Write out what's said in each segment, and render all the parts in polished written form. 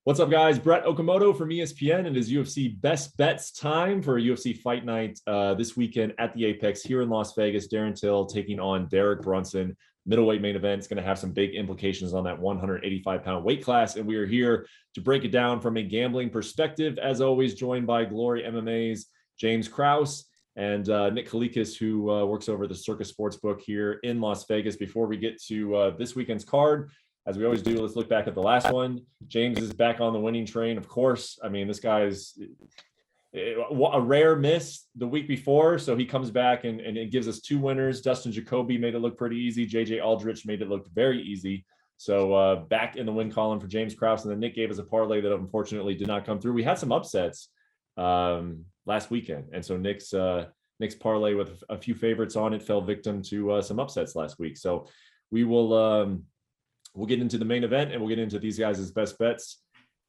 What's up, guys? Brett Okamoto from ESPN. It is UFC Best Bets time for a UFC Fight Night this weekend at the Apex here in Las Vegas. Darren Till taking on Derek Brunson. Middleweight main event. It's going to have some big implications on that 185-pound weight class, and we are here to break it down from a gambling perspective. As always, joined by Glory MMA's James Krause and Nick Kalikas, who works over the Circus Sportsbook here in Las Vegas. Before we get to this weekend's card, as we always do, let's look back at the last one. James is back on the winning train, of course. I mean, this guy's a rare miss the week before, so he comes back and it gives us two winners. Dustin Jacoby made it look pretty easy. JJ Aldrich made it look very easy. So back in the win column for James Krause, and then Nick gave us a parlay that unfortunately did not come through. We had some upsets last weekend, and so Nick's parlay with a few favorites on it fell victim to some upsets last week. So we will we'll get into the main event, and we'll get into these guys' best bets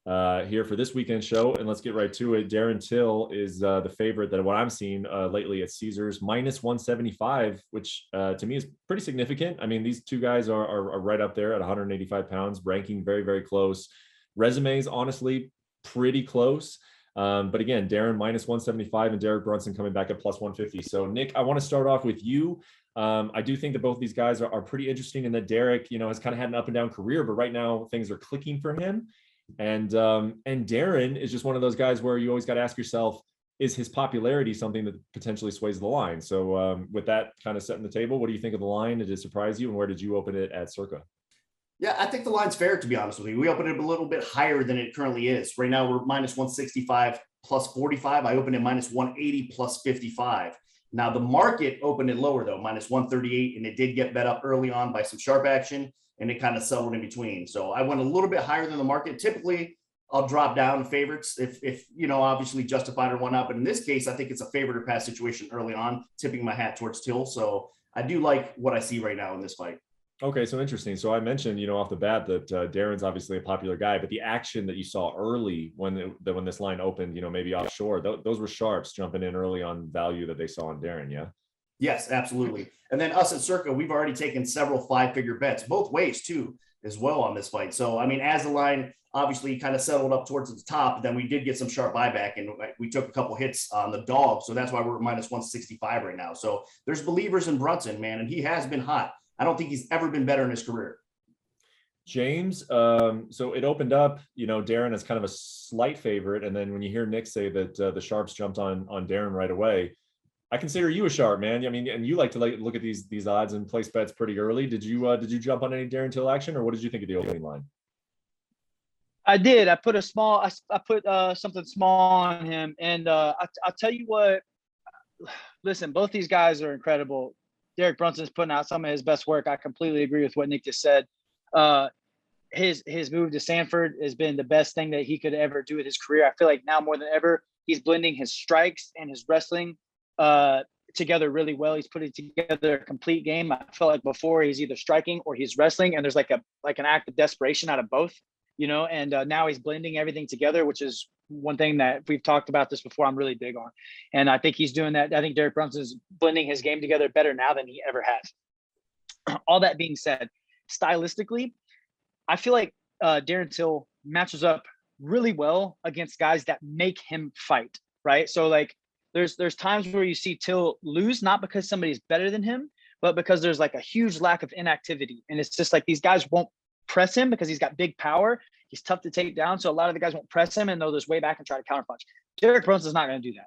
here for this weekend show. And let's get right to it. Darren Till is the favorite that what I'm seeing lately at Caesars, minus 175, which to me is pretty significant. I mean, these two guys are right up there at 185 pounds, ranking very, very close. Resumes, honestly, pretty close. But again, Darren minus 175 and Derek Brunson coming back at plus 150. So Nick, I want to start off with you. I do think that both these guys are pretty interesting, and that Derek, has kind of had an up and down career, but right now things are clicking for him. And Darren is just one of those guys where you always got to ask yourself, is his popularity something that potentially sways the line? So with that kind of setting the table, what do you think of the line? Did it surprise you, and where did you open it at Circa? Yeah, I think the line's fair, to be honest with you. We opened it a little bit higher than it currently is. Right now, we're minus 165 plus 45. I opened it minus 180 plus 55. Now, the market opened it lower, though, minus 138, and it did get bet up early on by some sharp action, and it kind of settled in between. So I went a little bit higher than the market. Typically, I'll drop down favorites if obviously justified or whatnot. But in this case, I think it's a favorite or pass situation early on, tipping my hat towards Till. So I do like what I see right now in this fight. Okay, so interesting. So I mentioned, off the bat that Darren's obviously a popular guy, but the action that you saw early when this line opened, maybe offshore, those were sharps jumping in early on value that they saw in Darren, yeah? Yes, absolutely. And then us at Circa, we've already taken several 5-figure bets, both ways too, as well on this fight. So, I mean, as the line obviously kind of settled up towards the top, then we did get some sharp buyback, and we took a couple hits on the dog. So that's why we're minus 165 right now. So there's believers in Brunson, man, and he has been hot. I don't think he's ever been better in his career. James, so it opened up, Darren is kind of a slight favorite. And then when you hear Nick say that the sharps jumped on Darren right away, I consider you a sharp, man. I mean, and you like to look at these odds and place bets pretty early. Did you jump on any Darren Till action, or what did you think of the opening line? I did. I put something small on him, and I'll tell you what. Listen, both these guys are incredible. Derek Brunson's putting out some of his best work. I completely agree with what Nick just said. His move to Sanford has been the best thing that he could ever do with his career. I feel like now more than ever, he's blending his strikes and his wrestling together really well. He's putting together a complete game. I felt like before he's either striking or he's wrestling, and there's like an act of desperation out of both, and now he's blending everything together, which is one thing that we've talked about this before I'm really big on. And I think he's doing that. I think Derek Brunson is blending his game together better now than he ever has. All that being said, stylistically, I feel like Darren Till matches up really well against guys that make him fight, right? So like there's times where you see Till lose, not because somebody's better than him, but because there's like a huge lack of inactivity. And it's just like these guys won't press him because he's got big power. He's tough to take down. So a lot of the guys won't press him, and they'll just way back and try to counterpunch. Derek Brunson's not going to do that.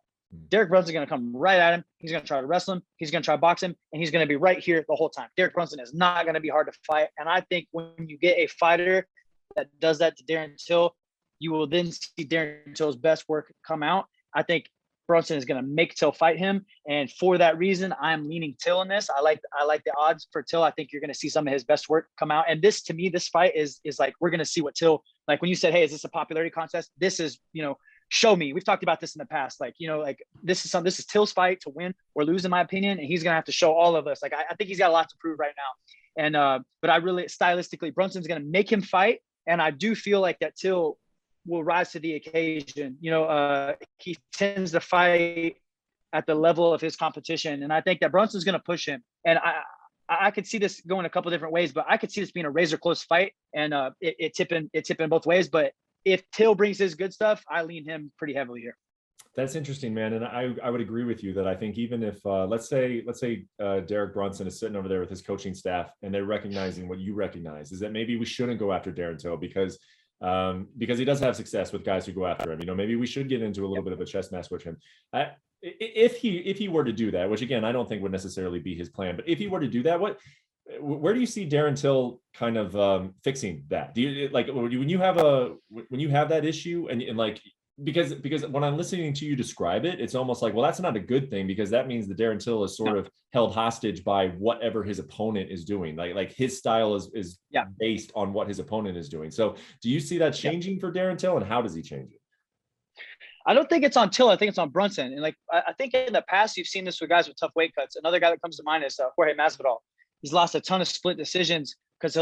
Derek Brunson's going to come right at him. He's going to try to wrestle him. He's going to try to box him, and he's going to be right here the whole time. Derek Brunson is not going to be hard to fight. And I think when you get a fighter that does that to Darren Till, you will then see Darren Till's best work come out. I think Brunson is going to make Till fight him. And for that reason, I'm leaning Till in this. I like the odds for Till. I think you're going to see some of his best work come out. And this, to me, this fight is like, we're going to see what Till, like when you said, hey, is this a popularity contest? This is, show me. We've talked about this in the past. Like, this is Till's fight to win or lose, in my opinion. And he's going to have to show all of us. Like, I think he's got a lot to prove right now. And, but I really, stylistically, Brunson's going to make him fight. And I do feel like that Till will rise to the occasion. He tends to fight at the level of his competition. And I think that Brunson's going to push him. And I could see this going a couple different ways, but I could see this being a razor close fight and it tipping both ways. But if Till brings his good stuff, I lean him pretty heavily here. That's interesting, man. And I would agree with you that I think even if let's say Derek Brunson is sitting over there with his coaching staff and they're recognizing what you recognize is that maybe we shouldn't go after Darren Till because he does have success with guys who go after him. Maybe we should get into a little bit of a chess match with him. If he were to do that, which again I don't think would necessarily be his plan, but if he were to do that, where do you see Darren Till kind of fixing that? Do you like when you have that issue and like because when I'm listening to you describe it, it's almost like, well, that's not a good thing because that means that Darren Till is sort of held hostage by whatever his opponent is doing. Like his style is based on what his opponent is doing. So do you see that changing for Darren Till, and how does he change it? I don't think it's on Till. I think it's on Brunson. And like, I think in the past, you've seen this with guys with tough weight cuts. Another guy that comes to mind is Jorge Masvidal. He's lost a ton of split decisions because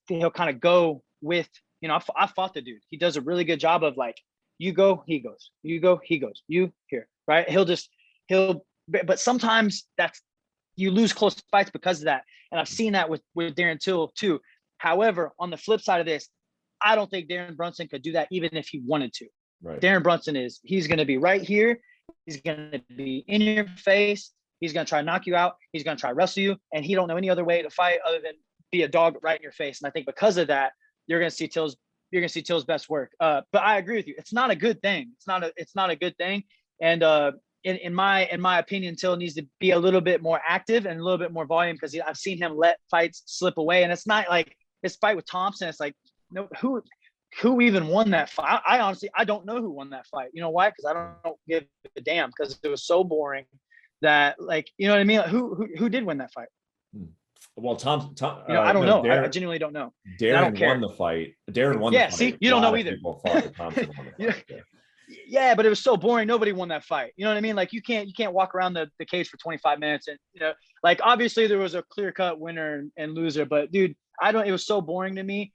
he'll kind of go with, I fought the dude. He does a really good job of like, you go, he goes, you go, he goes, you here, right? But sometimes you lose close fights because of that. And I've seen that with Darren Till too. However, on the flip side of this, I don't think Darren Brunson could do that even if he wanted to. Right. Darren Brunson he's going to be right here. He's going to be in your face. He's going to try to knock you out. He's going to try to wrestle you. And he don't know any other way to fight other than be a dog right in your face. And I think because of that, you're going to see Till's best work. But I agree with you. It's not a good thing. It's not a good thing. And in my opinion, Till needs to be a little bit more active and a little bit more volume because I've seen him let fights slip away. And it's not like this fight with Thompson. It's like, no, who even won that fight? I honestly don't know who won that fight. You know why? Because I don't give a damn because it was so boring that, like, you know what I mean? Like, who did win that fight? Well, Tom I don't know. I genuinely don't know. Darren won the fight. Darren won the fight. See, you don't know either. Thompson won the fight. Yeah, but it was so boring. Nobody won that fight. You know what I mean? Like you can't walk around the cage for 25 minutes and like obviously there was a clear-cut winner and loser, but dude, it was so boring to me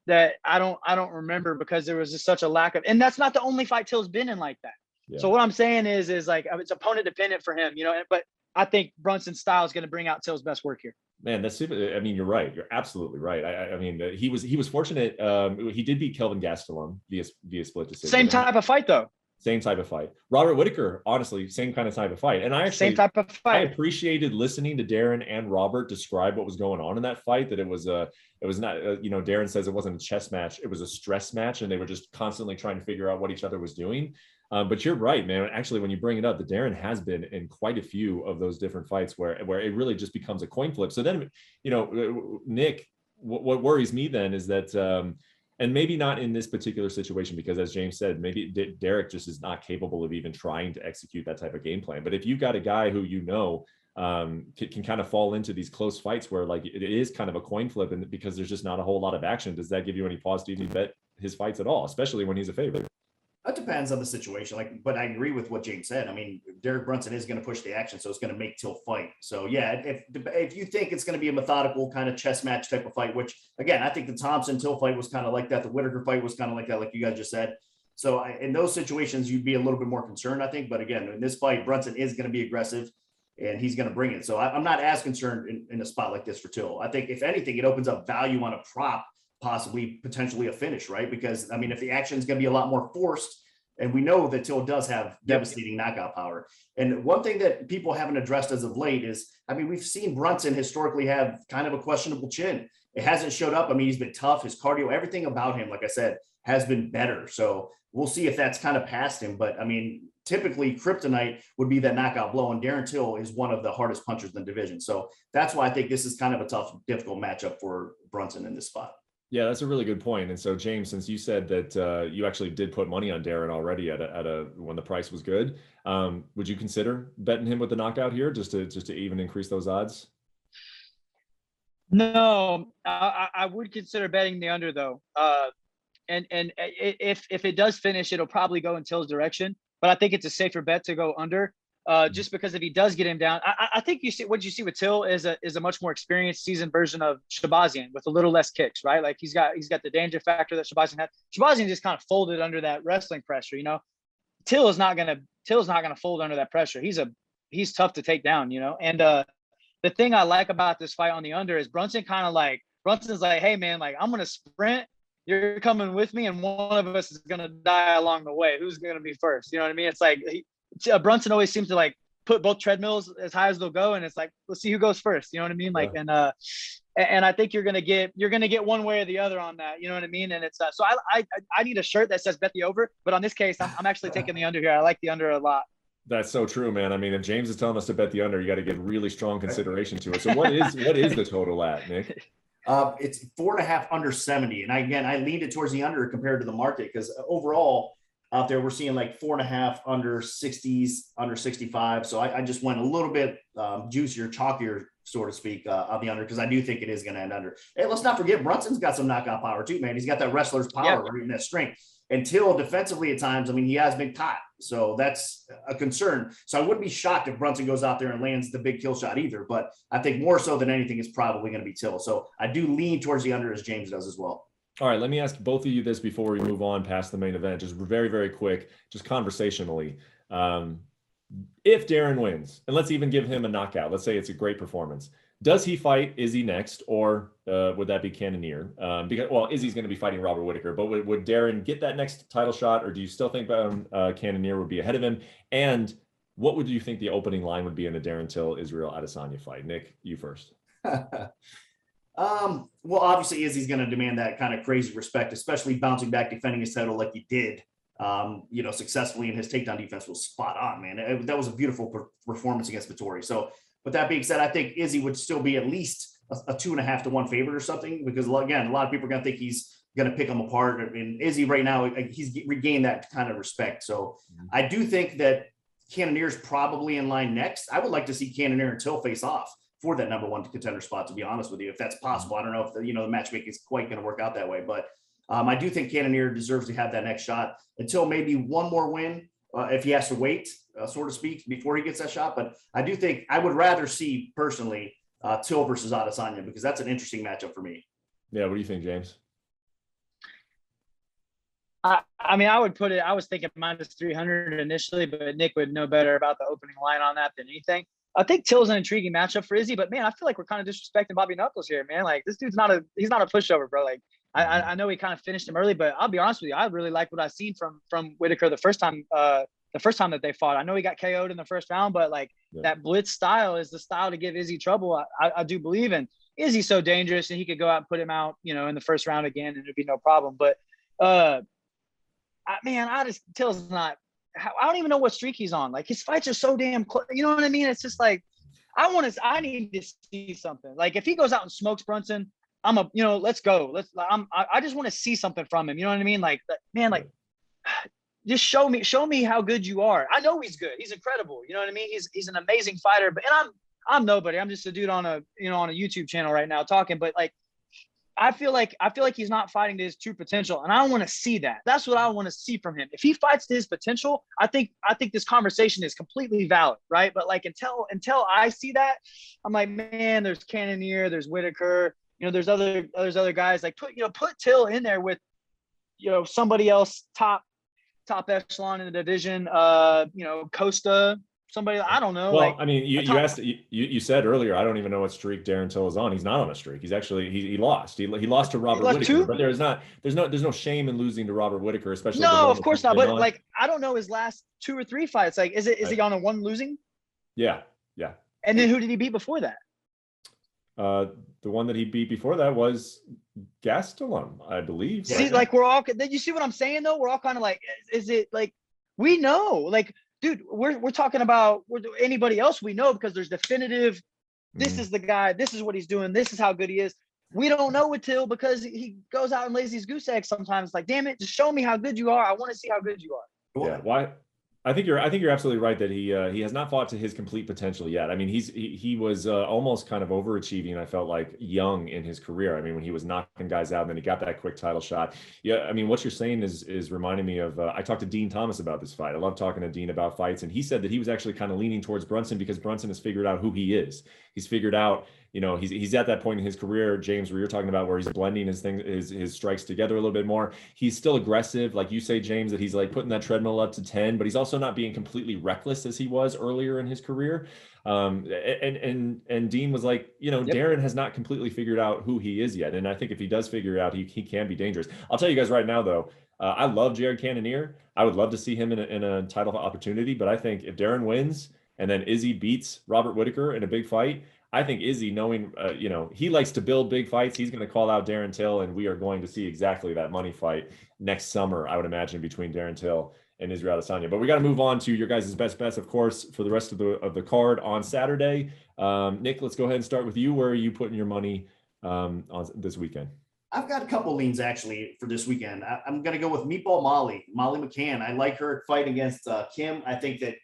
that I don't remember because there was just such a lack of, and that's not the only fight Till's been in like that. Yeah. So what I'm saying is like it's opponent dependent for him, but I think Brunson's style is going to bring out Till's best work here. Man, that's super. I mean, you're right. You're absolutely right. I mean, he was fortunate. He did beat Kelvin Gastelum via split decision. Same type of fight, though. Same type of fight. Robert Whittaker, honestly, same kind of type of fight. And I actually same type of fight. I appreciated listening to Darren and Robert describe what was going on in that fight. That it was not. Darren says it wasn't a chess match. It was a stress match, and they were just constantly trying to figure out what each other was doing. But you're right, man. Actually, when you bring it up, the Darren has been in quite a few of those different fights where it really just becomes a coin flip. So then, Nick, what worries me then is that, and maybe not in this particular situation, because as James said, maybe Derek just is not capable of even trying to execute that type of game plan. But if you've got a guy who can kind of fall into these close fights where like it is kind of a coin flip, and because there's just not a whole lot of action, does that give you any pause to even bet his fights at all, especially when he's a favorite? That depends on the situation. But I agree with what James said. I mean, Derek Brunson is going to push the action, so it's going to make Till fight. So yeah, if you think it's going to be a methodical kind of chess match type of fight, which again, I think the Thompson Till fight was kind of like that. The Whittaker fight was kind of like that, like you guys just said. So in those situations, you'd be a little bit more concerned, I think. But again, in this fight, Brunson is going to be aggressive, and he's going to bring it. So I'm not as concerned in a spot like this for Till. I think if anything, it opens up value on a prop, possibly potentially a finish, right? Because I mean, if the action is going to be a lot more forced, and we know that Till does have devastating knockout power. And one thing that people haven't addressed as of late is, I mean, we've seen Brunson historically have kind of a questionable chin. It hasn't showed up. I mean, he's been tough. His cardio, everything about him, like I said, has been better. So we'll see if that's kind of past him. But I mean, typically kryptonite would be that knockout blow. And Darren Till is one of the hardest punchers in the division. So that's why I think this is kind of a tough, difficult matchup for Brunson in this spot. Yeah, that's a really good point. And so, James, since you said that you actually did put money on Darren already at a when the price was good, would you consider betting him with the knockout here just to even increase those odds? No, I would consider betting the under though. And if it does finish, it'll probably go in Till's direction. But I think it's a safer bet to go under. Just because if he does get him down, I think what you see with Till is a much more experienced, seasoned version of Shabazian with a little less kicks, right? Like he's got the danger factor that Shabazian had. Shabazian just kind of folded under that wrestling pressure, Till is not gonna fold under that pressure. He's tough to take down, And the thing I like about this fight on the under is Brunson's like, hey man, like I'm gonna sprint you're coming with me, and one of us is gonna die along the way. Who's gonna be first? You know what I mean? It's like Brunson always seems to like put both treadmills as high as they'll go, and it's like, let's see who goes first. You know what I mean? Like, Yeah. and I think you're gonna get one way or the other on that. You know what I mean? And it's so I need a shirt that says bet the over, but on this case, I'm actually taking the under here. I like the under a lot. That's so true, man. I mean, if James is telling us to bet the under, you got to give really strong consideration to it. So what is the total at, Nick? It's 4.5 under 70. And I leaned it towards the under compared to the market because overall out there, we're seeing like 4.5 under 60s, under 65. So I just went a little bit juicier, chalkier, so to speak, on the under, because I do think it is going to end under. Hey, let's not forget Brunson's got some knockout power too, man. He's got that wrestler's power, right, and that strength. Until defensively at times, I mean, he has been caught. So that's a concern. So I wouldn't be shocked if Brunson goes out there and lands the big kill shot either. But I think more so than anything, it's probably going to be Till. So I do lean towards the under as James does as well. All right, let me ask both of you this before we move on past the main event, just very, very quick, just conversationally. If Darren wins, and let's even give him a knockout, let's say it's a great performance, does he fight Izzy next, or would that be Cannonier? Because, well, Izzy's going to be fighting Robert Whittaker, but would Darren get that next title shot, or do you still think Cannonier would be ahead of him? And what would you think the opening line would be in a Darren Till Israel Adesanya fight? Nick, you first. Well, obviously Izzy's going to demand that kind of crazy respect, especially bouncing back, defending his title like he did, successfully, and his takedown defense was spot on, man. That was a beautiful performance against Vettori. So with that being said, I think Izzy would still be at least a 2.5 to 1 favorite or something, because again, a lot of people are going to think he's going to pick him apart. I mean, Izzy right now, he's regained that kind of respect. So I do think that Cannonier's probably in line next. I would like to see Cannonier and Till face off for that number 1 contender spot, to be honest with you, if that's possible. I don't know if the matchmaking is quite going to work out that way, but I do think Cannonier deserves to have that next shot until maybe one more win, if he has to wait, so to speak, before he gets that shot. But I do think I would rather see personally Till versus Adesanya, because that's an interesting matchup for me. Yeah, what do you think, James? I mean, I would put it, I was thinking minus 300 initially, but Nick would know better about the opening line on that than anything. I think Till's an intriguing matchup for Izzy, but man, I feel like we're kind of disrespecting Bobby Knuckles here, man. Like, this dude's he's not a pushover, bro. Like, I know he kind of finished him early, but I'll be honest with you, I really like what I've seen from Whittaker the first time that they fought. I know he got KO'd in the first round, but like that blitz style is the style to give Izzy trouble. I do believe in. Izzy's so dangerous, and he could go out and put him out, in the first round again, and it'd be no problem. But Till's not. I don't even know what streak he's on. Like, his fights are so damn close. You know what I mean? It's just like, I need to see something. Like, if he goes out and smokes Brunson, let's go. I just want to see something from him. You know what I mean? Like, man, like, just show me how good you are. I know he's good. He's incredible. You know what I mean? He's an amazing fighter. But I'm nobody. I'm just a dude on a YouTube channel right now talking. But like, I feel like he's not fighting to his true potential, and I want to see that. That's what I want to see from him. If he fights to his potential, I think this conversation is completely valid, right? But like, until I see that, I'm like, man, there's Cannonier, there's Whittaker, there's other guys. Like, put Till in there with somebody else top echelon in the division. Costa. Somebody, I don't know. Well, I mean, you said earlier, I don't even know what streak Darren Till is on. He's not on a streak. He's actually, he lost. He lost to Robert Whittaker, but there's no shame in losing to Robert Whittaker, especially. No, of course not. But like, I don't know his last 2 or 3 fights. Like, is he on a 1 losing? Yeah. And then who did he beat before that? The one that he beat before that was Gastelum, I believe. See, like, we're all, you see what I'm saying though? We're all kind of like, is it like, we know, like, dude, we're talking about anybody else we know, because there's definitive, this is the guy, this is what he's doing, this is how good he is. We don't know with Till, because he goes out and lays these goose eggs sometimes. Like, damn it, just show me how good you are. I want to see how good you are. Yeah, why? I think you're absolutely right that he has not fought to his complete potential yet. I mean, he was almost kind of overachieving. I felt like young in his career. I mean, when he was knocking guys out and then he got that quick title shot. Yeah, I mean, what you're saying is reminding me of. I talked to Dean Thomas about this fight. I love talking to Dean about fights, and he said that he was actually kind of leaning towards Brunson because Brunson has figured out who he is. He's figured out, he's at that point in his career, James, where you're talking about where he's blending his strikes together a little bit more. He's still aggressive, like you say, James, that he's like putting that treadmill up to 10, but he's also not being completely reckless as he was earlier in his career. And Dean was like, Darren has not completely figured out who he is yet. And I think if he does figure it out, he can be dangerous. I'll tell you guys right now, though, I love Jared Cannonier. I would love to see him in a title opportunity, but I think if Darren wins and then Izzy beats Robert Whitaker in a big fight, I think Izzy, knowing, he likes to build big fights, he's going to call out Darren Till, and we are going to see exactly that money fight next summer, I would imagine, between Darren Till and Israel Adesanya. But we got to move on to your guys' best bets, of course, for the rest of the card on Saturday. Nick, let's go ahead and start with you. Where are you putting your money on this weekend? I've got a couple leans actually for this weekend. I'm going to go with Meatball Molly McCann. I like her fight against Kim. I think that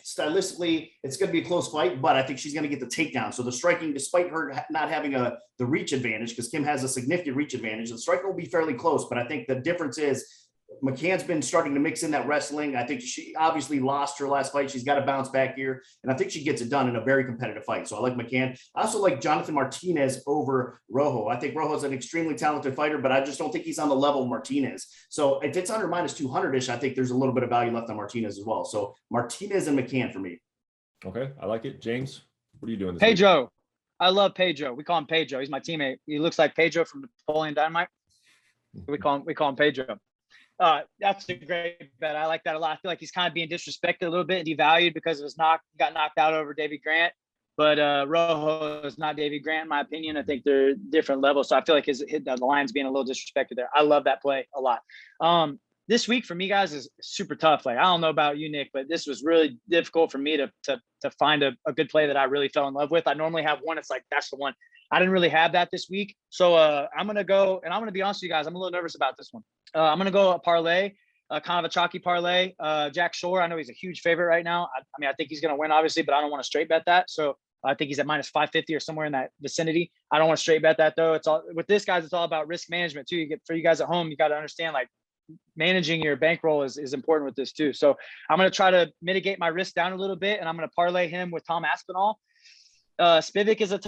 stylistically it's going to be a close fight, but I think she's going to get the takedown. So the striking, despite her not having the reach advantage, because Kim has a significant reach advantage, the striking will be fairly close. But I think the difference is McCann's been starting to mix in that wrestling. I think she obviously lost her last fight. She's got to bounce back here, and I think she gets it done in a very competitive fight. So I like McCann. I also like Jonathan Martinez over Rojo. I think Rojo is an extremely talented fighter, but I just don't think he's on the level of Martinez. So if it's under minus 200-ish, I think there's a little bit of value left on Martinez as well. So Martinez and McCann for me. Okay, I like it. James, what are you doing this Pedro. week? I love Pedro. We call him Pedro. He's my teammate. He looks like Pedro from Napoleon Dynamite. We call him Pedro. That's a great bet. I like that a lot. I feel like he's kind of being disrespected a little bit and devalued because he got knocked out over Davy Grant. But Rojo is not Davy Grant, in my opinion. I think they're different levels. So I feel like the line's being a little disrespected there. I love that play a lot. This week for me, guys, is super tough. Like, I don't know about you, Nick, but this was really difficult for me to find a good play that I really fell in love with. I normally have one. It's like, that's the one. I didn't really have that this week. So I'm going to go, and I'm going to be honest with you guys, I'm a little nervous about this one. I'm going to go a parlay, kind of a chalky parlay. Jack Shore, I know he's a huge favorite right now. I think he's going to win, obviously, but I don't want to straight bet that. So I think he's at minus 550 or somewhere in that vicinity. I don't want to straight bet that, though. It's all with this, guys. It's all about risk management, too. For you guys at home, you got to understand, like, managing your bankroll is important with this, too. So I'm going to try to mitigate my risk down a little bit, and I'm going to parlay him with Tom Aspinall. Spivak is a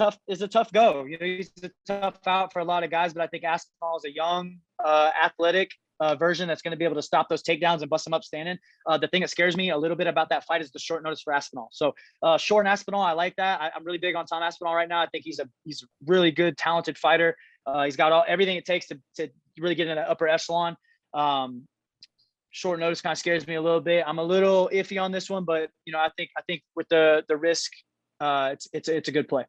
tough go. He's a tough out for a lot of guys, but I think Aspinall is a young, athletic version that's going to be able to stop those takedowns and bust them up standing. The thing that scares me a little bit about that fight is the short notice for Aspinall. So Shore and Aspinall, I like that. I'm really big on Tom Aspinall right now. I think he's a really good, talented fighter. He's got everything it takes to really get in the upper echelon. Short notice kind of scares me a little bit. I'm a little iffy on this one, but I think with the risk, it's a good play.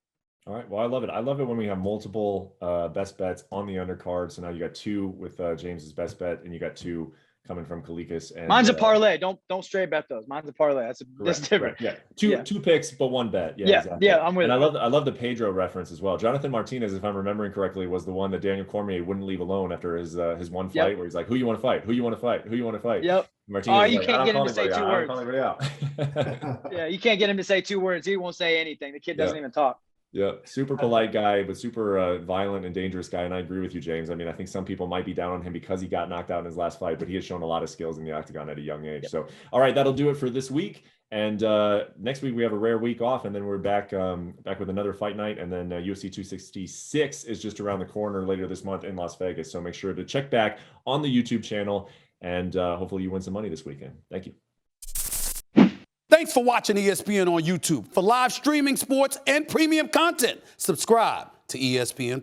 All right. Well, I love it. I love it when we have multiple best bets on the undercard. So now you got two with James's best bet, and you got two coming from Kalikas. And mine's a parlay. Don't straight bet those. Mine's a parlay. That's different. Correct. Yeah. Two picks, but one bet. Yeah. Exactly. Yeah. I'm with. And I love the Pedro reference as well. Jonathan Martinez, if I'm remembering correctly, was the one that Daniel Cormier wouldn't leave alone after his one fight, where he's like, "Who you want to fight? Who you want to fight? Who you want to fight?" Yep. Martinez you can't get him to say 2 words. Out. Yeah, you can't get him to say 2 words. He won't say anything. The kid doesn't even talk. Yeah, super polite guy, but super violent and dangerous guy. And I agree with you, James. I mean, I think some people might be down on him because he got knocked out in his last fight, but he has shown a lot of skills in the octagon at a young age. Yep. So, all right, that'll do it for this week. And next week we have a rare week off, and then we're back with another fight night. And then UFC 266 is just around the corner later this month in Las Vegas. So make sure to check back on the YouTube channel, and hopefully you win some money this weekend. Thank you. Thanks for watching ESPN on YouTube. For live streaming, sports, and premium content, subscribe to ESPN+.